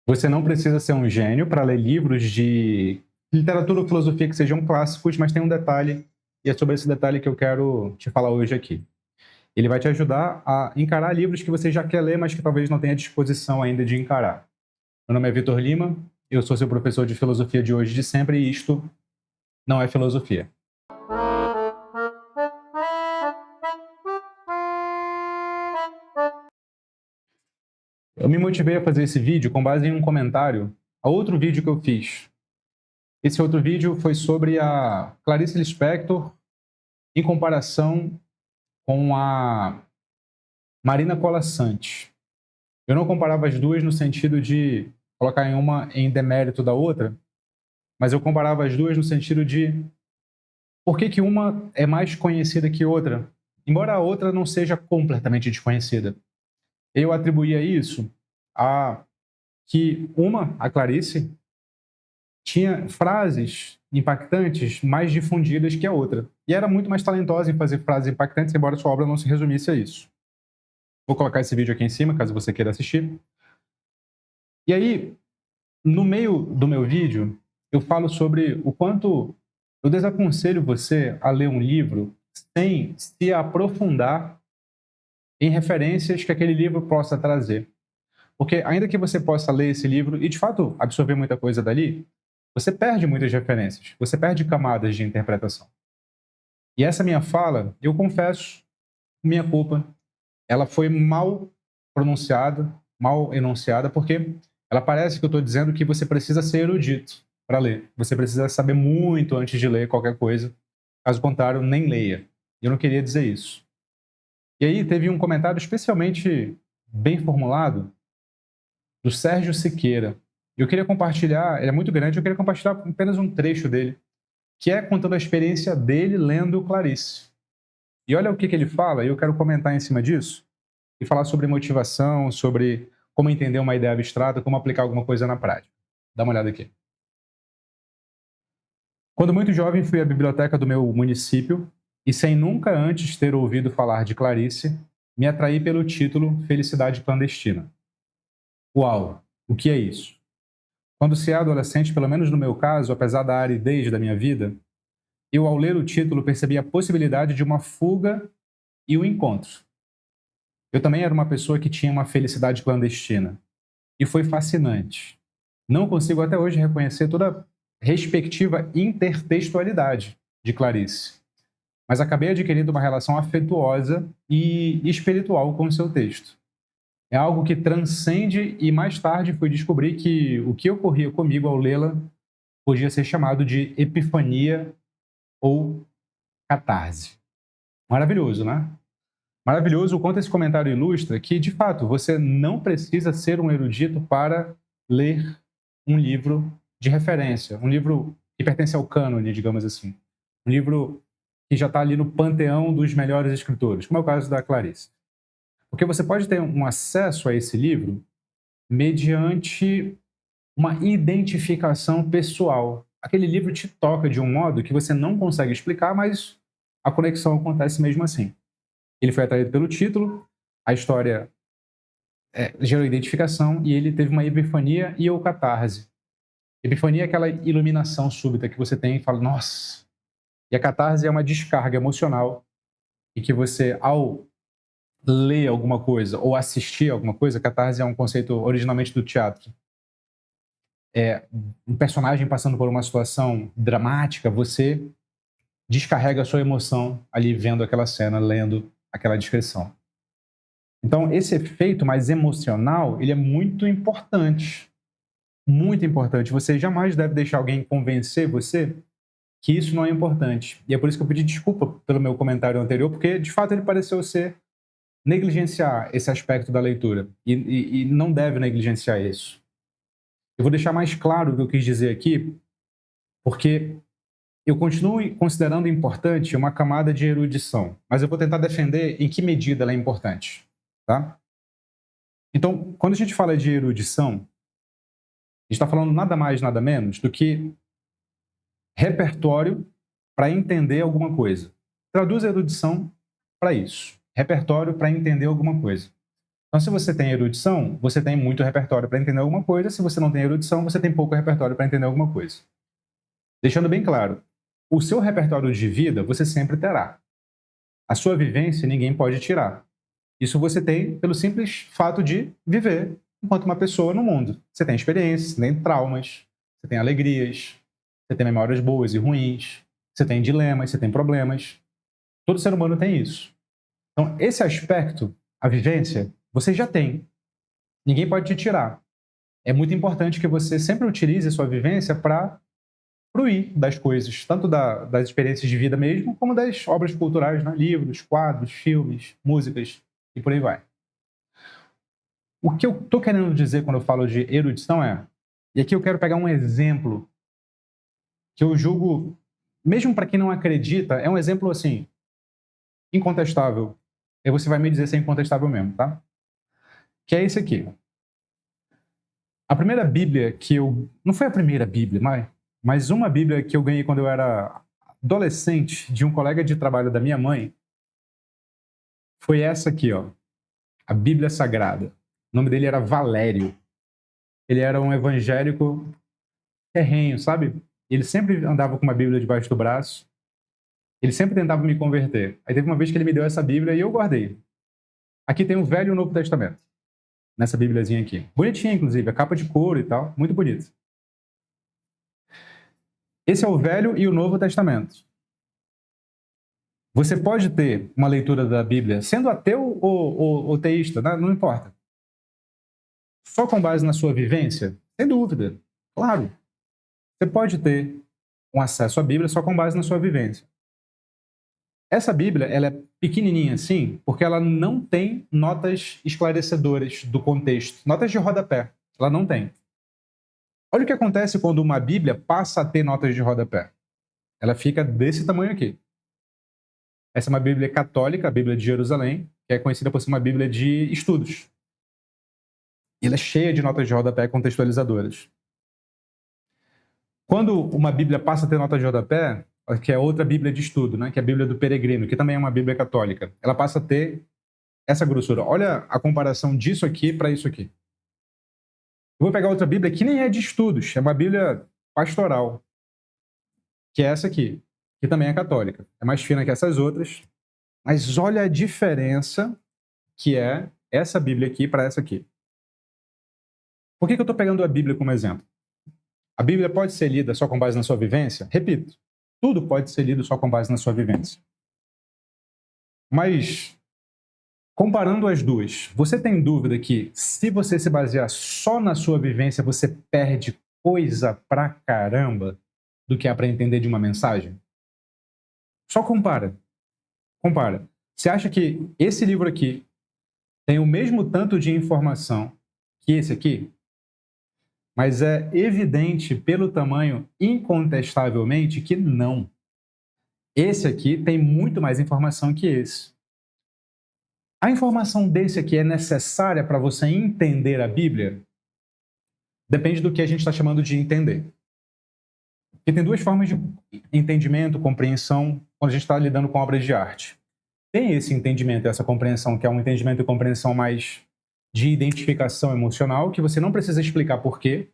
Você não precisa ser um gênio para ler livros de literatura ou filosofia que sejam clássicos, mas tem um detalhe, e é sobre esse detalhe que eu quero te falar hoje aqui. Ele vai te ajudar a encarar livros que você já quer ler, mas que talvez não tenha disposição ainda de encarar. Meu nome é Vitor Lima, eu sou seu professor de filosofia de hoje e de sempre, e isto não é filosofia. Eu me motivei a fazer esse vídeo com base em um comentário a outro vídeo que eu fiz. Esse outro vídeo foi sobre a Clarice Lispector em comparação com a Marina Colasanti. Eu não comparava as duas no sentido de colocar em uma em demérito da outra, mas eu comparava as duas no sentido de por que uma é mais conhecida que outra, embora a outra não seja completamente desconhecida. Eu atribuía isso a que a Clarice, tinha frases impactantes mais difundidas que a outra. E era muito mais talentosa em fazer frases impactantes, embora sua obra não se resumisse a isso. Vou colocar esse vídeo aqui em cima, caso você queira assistir. E aí, no meio do meu vídeo, eu falo sobre o quanto eu desaconselho você a ler um livro sem se aprofundar em referências que aquele livro possa trazer. Porque ainda que você possa ler esse livro e, de fato, absorver muita coisa dali, você perde muitas referências, você perde camadas de interpretação. E essa minha fala, eu confesso, minha culpa, ela foi mal pronunciada, mal enunciada, porque ela parece que eu estou dizendo que você precisa ser erudito para ler. Você precisa saber muito antes de ler qualquer coisa. Caso contrário, nem leia. Eu não queria dizer isso. E aí teve um comentário especialmente bem formulado do Sérgio Siqueira. Eu queria compartilhar, ele é muito grande, eu queria compartilhar apenas um trecho dele, que é contando a experiência dele lendo Clarice. E olha o que ele fala, e eu quero comentar em cima disso, e falar sobre motivação, sobre como entender uma ideia abstrata, como aplicar alguma coisa na prática. Dá uma olhada aqui. Quando muito jovem, fui à biblioteca do meu município e, sem nunca antes ter ouvido falar de Clarice, me atraí pelo título Felicidade Clandestina. Uau, o que é isso? Quando se é adolescente, pelo menos no meu caso, apesar da aridez da minha vida, eu, ao ler o título, percebi a possibilidade de uma fuga e um encontro. Eu também era uma pessoa que tinha uma felicidade clandestina. E foi fascinante. Não consigo até hoje reconhecer toda a respectiva intertextualidade de Clarice, mas acabei adquirindo uma relação afetuosa e espiritual com o seu texto. É algo que transcende e mais tarde fui descobrir que o que ocorria comigo ao lê-la podia ser chamado de epifania ou catarse. Maravilhoso, né? Maravilhoso o quanto esse comentário ilustra que, de fato, você não precisa ser um erudito para ler um livro de referência, um livro que pertence ao cânone, digamos assim. Um livro que já está ali no panteão dos melhores escritores, como é o caso da Clarice. Porque você pode ter um acesso a esse livro mediante uma identificação pessoal. Aquele livro te toca de um modo que você não consegue explicar, mas a conexão acontece mesmo assim. Ele foi atraído pelo título, a história gerou identificação e ele teve uma epifania e ou catarse. Epifania é aquela iluminação súbita que você tem e fala, nossa. E a catarse é uma descarga emocional e que você, ao ler alguma coisa ou assistir alguma coisa, catarse é um conceito originalmente do teatro. Um personagem passando por uma situação dramática, você descarrega a sua emoção ali vendo aquela cena, lendo aquela descrição. Então, esse efeito mais emocional, ele é muito importante. Muito importante. Você jamais deve deixar alguém convencer você que isso não é importante. E é por isso que eu pedi desculpa pelo meu comentário anterior, porque, de fato, ele pareceu ser negligenciar esse aspecto da leitura. E não deve negligenciar isso. Eu vou deixar mais claro o que eu quis dizer aqui, porque eu continuo considerando importante uma camada de erudição, mas eu vou tentar defender em que medida ela é importante. Tá? Então, quando a gente fala de erudição, a gente está falando nada mais, nada menos do que repertório para entender alguma coisa. Traduz a erudição para isso. Repertório para entender alguma coisa. Então, se você tem erudição, você tem muito repertório para entender alguma coisa. Se você não tem erudição, você tem pouco repertório para entender alguma coisa. Deixando bem claro, o seu repertório de vida você sempre terá. A sua vivência ninguém pode tirar. Isso você tem pelo simples fato de viver enquanto uma pessoa no mundo. Você tem experiências, você tem traumas, você tem alegrias, você tem memórias boas e ruins, você tem dilemas, você tem problemas. Todo ser humano tem isso. Então, esse aspecto, a vivência, você já tem. Ninguém pode te tirar. É muito importante que você sempre utilize a sua vivência para fruir das coisas, tanto das experiências de vida mesmo, como das obras culturais, né? Livros, quadros, filmes, músicas e por aí vai. O que eu estou querendo dizer quando eu falo de erudição é, e aqui eu quero pegar um exemplo que eu julgo, mesmo para quem não acredita, é um exemplo assim, incontestável. E você vai me dizer se é incontestável mesmo, tá? Que é esse aqui. A primeira Bíblia que eu... Não foi a primeira Bíblia, mas uma Bíblia que eu ganhei quando eu era adolescente, de um colega de trabalho da minha mãe, foi essa aqui, ó. A Bíblia Sagrada. O nome dele era Valério. Ele era um evangélico terrenho, sabe? Ele sempre andava com uma Bíblia debaixo do braço. Ele sempre tentava me converter. Aí teve uma vez que ele me deu essa Bíblia e eu guardei. Aqui tem o Velho e o Novo Testamento. Nessa Bíbliazinha aqui. Bonitinha, inclusive. A capa de couro e tal. Muito bonito. Esse é o Velho e o Novo Testamento. Você pode ter uma leitura da Bíblia, sendo ateu ou teísta, não importa. Só com base na sua vivência? Sem dúvida. Claro. Você pode ter um acesso à Bíblia só com base na sua vivência. Essa Bíblia, ela é pequenininha assim, porque ela não tem notas esclarecedoras do contexto, notas de rodapé. Ela não tem. Olha o que acontece quando uma Bíblia passa a ter notas de rodapé. Ela fica desse tamanho aqui. Essa é uma Bíblia católica, a Bíblia de Jerusalém, que é conhecida por ser uma Bíblia de estudos. E ela é cheia de notas de rodapé contextualizadoras. Quando uma Bíblia passa a ter notas de rodapé, que é outra Bíblia de estudo, né, que é a Bíblia do Peregrino, que também é uma Bíblia católica, ela passa a ter essa grossura. Olha a comparação disso aqui para isso aqui. Eu vou pegar outra Bíblia que nem é de estudos, é uma Bíblia pastoral, que é essa aqui, que também é católica. É mais fina que essas outras, mas olha a diferença que é essa Bíblia aqui para essa aqui. Por que eu estou pegando a Bíblia como exemplo? A Bíblia pode ser lida só com base na sua vivência? Repito, tudo pode ser lido só com base na sua vivência. Mas, comparando as duas, você tem dúvida que se você se basear só na sua vivência, você perde coisa pra caramba do que há para entender de uma mensagem? Só compara. Compara. Você acha que esse livro aqui tem o mesmo tanto de informação que esse aqui? Mas é evidente pelo tamanho, incontestavelmente, que não. Esse aqui tem muito mais informação que esse. A informação desse aqui é necessária para você entender a Bíblia? Depende do que a gente está chamando de entender. Porque tem duas formas de entendimento, compreensão, quando a gente está lidando com obras de arte. Tem esse entendimento, essa compreensão, que é um entendimento e compreensão mais de identificação emocional, que você não precisa explicar por quê.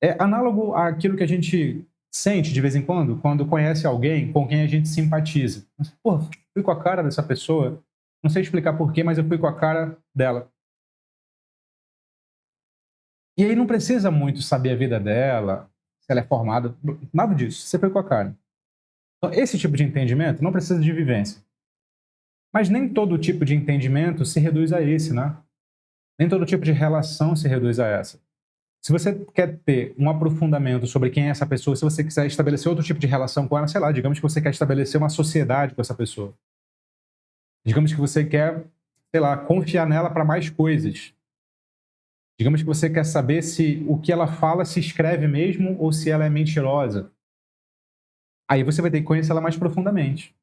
É análogo àquilo que a gente sente de vez em quando conhece alguém com quem a gente simpatiza. Pô, fui com a cara dessa pessoa, não sei explicar por quê, mas eu fui com a cara dela. E aí não precisa muito saber a vida dela, se ela é formada, nada disso, você foi com a cara. Então, esse tipo de entendimento não precisa de vivência. Mas nem todo tipo de entendimento se reduz a esse, né? Nem todo tipo de relação se reduz a essa. Se você quer ter um aprofundamento sobre quem é essa pessoa, se você quiser estabelecer outro tipo de relação com ela, sei lá, digamos que você quer estabelecer uma sociedade com essa pessoa. Digamos que você quer, sei lá, confiar nela para mais coisas. Digamos que você quer saber se o que ela fala se escreve mesmo ou se ela é mentirosa. Aí você vai ter que conhecer ela mais profundamente.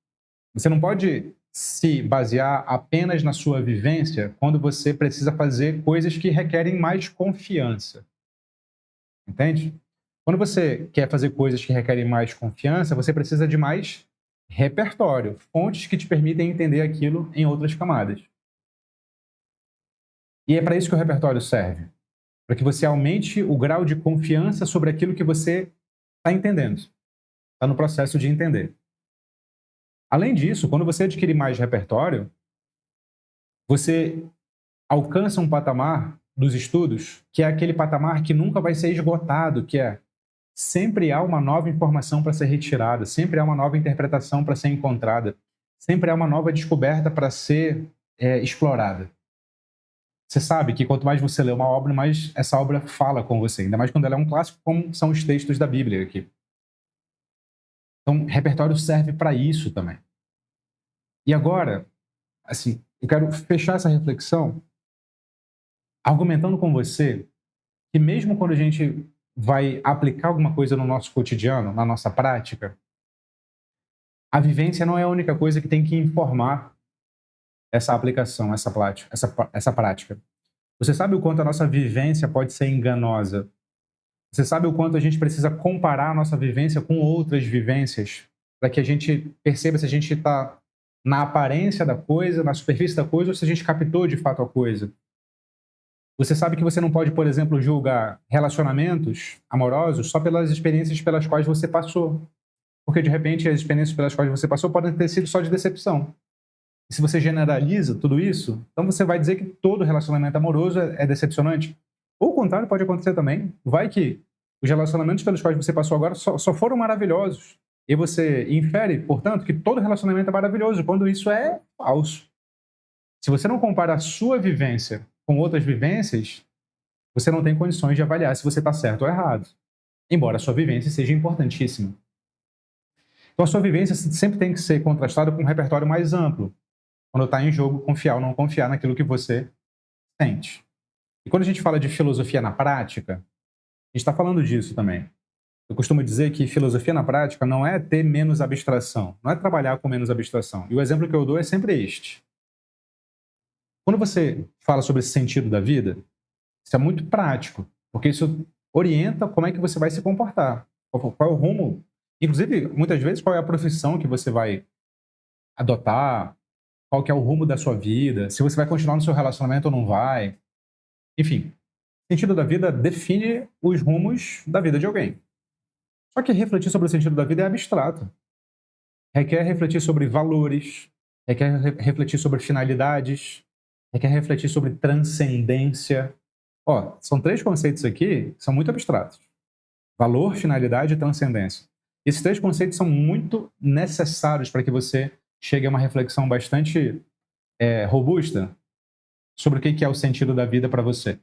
Você não pode se basear apenas na sua vivência quando você precisa fazer coisas que requerem mais confiança. Entende? Quando você quer fazer coisas que requerem mais confiança, você precisa de mais repertório, fontes que te permitem entender aquilo em outras camadas. E é para isso que o repertório serve. Para que você aumente o grau de confiança sobre aquilo que você está entendendo. Está no processo de entender. Além disso, quando você adquirir mais repertório, você alcança um patamar dos estudos que é aquele patamar que nunca vai ser esgotado, que é sempre há uma nova informação para ser retirada, sempre há uma nova interpretação para ser encontrada, sempre há uma nova descoberta para ser explorada. Você sabe que quanto mais você lê uma obra, mais essa obra fala com você, ainda mais quando ela é um clássico, como são os textos da Bíblia aqui. Então, repertório serve para isso também. E agora, assim, eu quero fechar essa reflexão argumentando com você que mesmo quando a gente vai aplicar alguma coisa no nosso cotidiano, na nossa prática, a vivência não é a única coisa que tem que informar essa aplicação, essa prática. Você sabe o quanto a nossa vivência pode ser enganosa? Você sabe o quanto a gente precisa comparar a nossa vivência com outras vivências para que a gente perceba se a gente está na aparência da coisa, na superfície da coisa, ou se a gente captou de fato a coisa? Você sabe que você não pode, por exemplo, julgar relacionamentos amorosos só pelas experiências pelas quais você passou. Porque, de repente, as experiências pelas quais você passou podem ter sido só de decepção. E se você generaliza tudo isso, então você vai dizer que todo relacionamento amoroso é decepcionante. Ou o contrário pode acontecer também. Vai que os relacionamentos pelos quais você passou agora só foram maravilhosos. E você infere, portanto, que todo relacionamento é maravilhoso, quando isso é falso. Se você não compara a sua vivência com outras vivências, você não tem condições de avaliar se você está certo ou errado. Embora a sua vivência seja importantíssima. Então a sua vivência sempre tem que ser contrastada com um repertório mais amplo, quando está em jogo confiar ou não confiar naquilo que você sente. E quando a gente fala de filosofia na prática, a gente está falando disso também. Eu costumo dizer que filosofia na prática não é ter menos abstração, não é trabalhar com menos abstração. E o exemplo que eu dou é sempre este. Quando você fala sobre esse sentido da vida, isso é muito prático, porque isso orienta como é que você vai se comportar, qual é o rumo, inclusive, muitas vezes, qual é a profissão que você vai adotar, qual que é o rumo da sua vida, se você vai continuar no seu relacionamento ou não vai. Enfim, o sentido da vida define os rumos da vida de alguém. Só que refletir sobre o sentido da vida é abstrato. Requer refletir sobre valores, requer refletir sobre finalidades, requer refletir sobre transcendência. Ó, são 3 conceitos aqui que são muito abstratos. Valor, finalidade e transcendência. Esses 3 conceitos são muito necessários para que você chegue a uma reflexão bastante robusta sobre o que é o sentido da vida para você.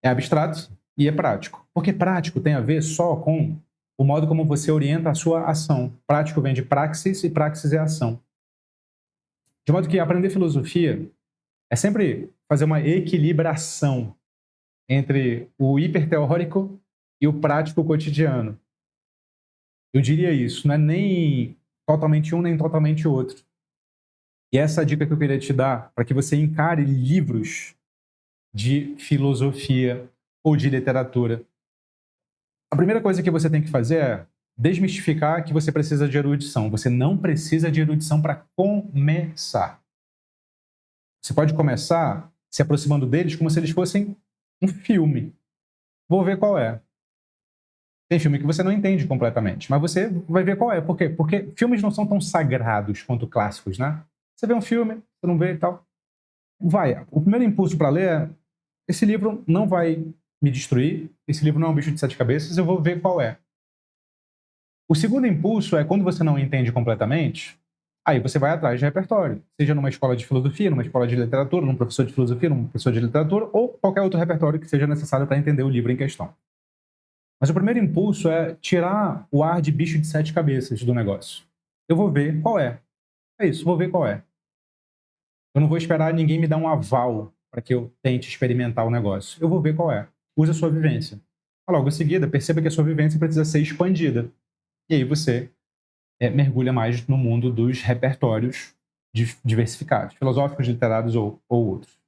É abstrato e é prático. Porque prático tem a ver só com o modo como você orienta a sua ação. Prático vem de praxis e praxis é ação. De modo que aprender filosofia é sempre fazer uma equilibração entre o hiperteórico e o prático cotidiano. Eu diria isso, não é nem totalmente um nem totalmente outro. E essa é a dica que eu queria te dar para que você encare livros de filosofia ou de literatura. A primeira coisa que você tem que fazer é desmistificar que você precisa de erudição. Você não precisa de erudição para começar. Você pode começar se aproximando deles como se eles fossem um filme. Vou ver qual é. Tem filme que você não entende completamente, mas você vai ver qual é. Por quê? Porque filmes não são tão sagrados quanto clássicos, né? Você vê um filme, você não vê e tal. Vai. O primeiro impulso para ler é: esse livro não vai me destruir, esse livro não é um bicho de 7 cabeças, eu vou ver qual é. O segundo impulso é quando você não entende completamente, aí você vai atrás de repertório, seja numa escola de filosofia, numa escola de literatura, num professor de filosofia, num professor de literatura, ou qualquer outro repertório que seja necessário para entender o livro em questão. Mas o primeiro impulso é tirar o ar de bicho de 7 cabeças do negócio. Eu vou ver qual é. É isso, vou ver qual é. Eu não vou esperar ninguém me dar um aval para que eu tente experimentar o negócio. Eu vou ver qual é. Use a sua vivência. Logo em seguida, perceba que a sua vivência precisa ser expandida. E aí você mergulha mais no mundo dos repertórios diversificados, filosóficos, literários ou outros.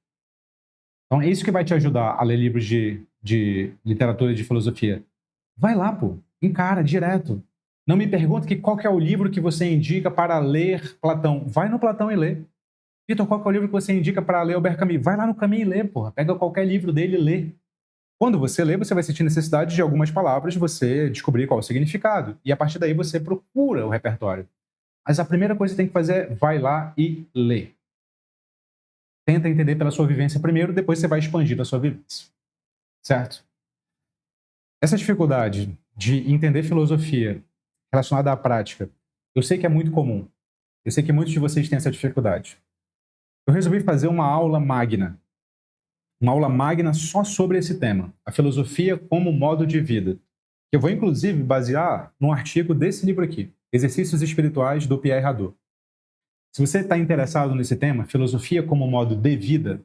Então, é isso que vai te ajudar a ler livros de literatura e de filosofia. Vai lá, pô. Encara, direto. Não me pergunte qual que é o livro que você indica para ler Platão. Vai no Platão e lê. Vitor, qual que é o livro que você indica para ler Albert Camus? Vai lá no Camus e lê, porra. Pega qualquer livro dele e lê. Quando você lê, você vai sentir necessidade de algumas palavras, você descobrir qual é o significado. E a partir daí você procura o repertório. Mas a primeira coisa que você tem que fazer é vai lá e lê. Tenta entender pela sua vivência primeiro, depois você vai expandir a sua vivência. Certo? Essa dificuldade de entender filosofia relacionada à prática, eu sei que é muito comum. Eu sei que muitos de vocês têm essa dificuldade. Eu resolvi fazer uma aula magna. Uma aula magna só sobre esse tema, a filosofia como modo de vida. Eu vou, inclusive, basear num artigo desse livro aqui, Exercícios Espirituais, do Pierre Hadot. Se você está interessado nesse tema, filosofia como modo de vida,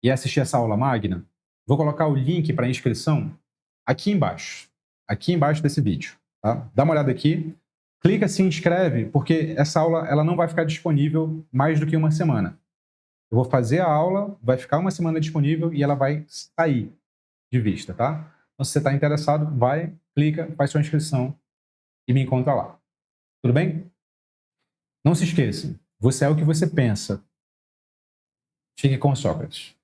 e assistir essa aula magna, vou colocar o link para inscrição aqui embaixo desse vídeo. Tá? Dá uma olhada aqui, clica, se inscreve, porque essa aula ela não vai ficar disponível mais do que uma semana. Eu vou fazer a aula, vai ficar uma semana disponível e ela vai sair de vista, tá? Então, se você está interessado, vai, clica, faz sua inscrição e me encontra lá. Tudo bem? Não se esqueça, você é o que você pensa. Fique com Sócrates.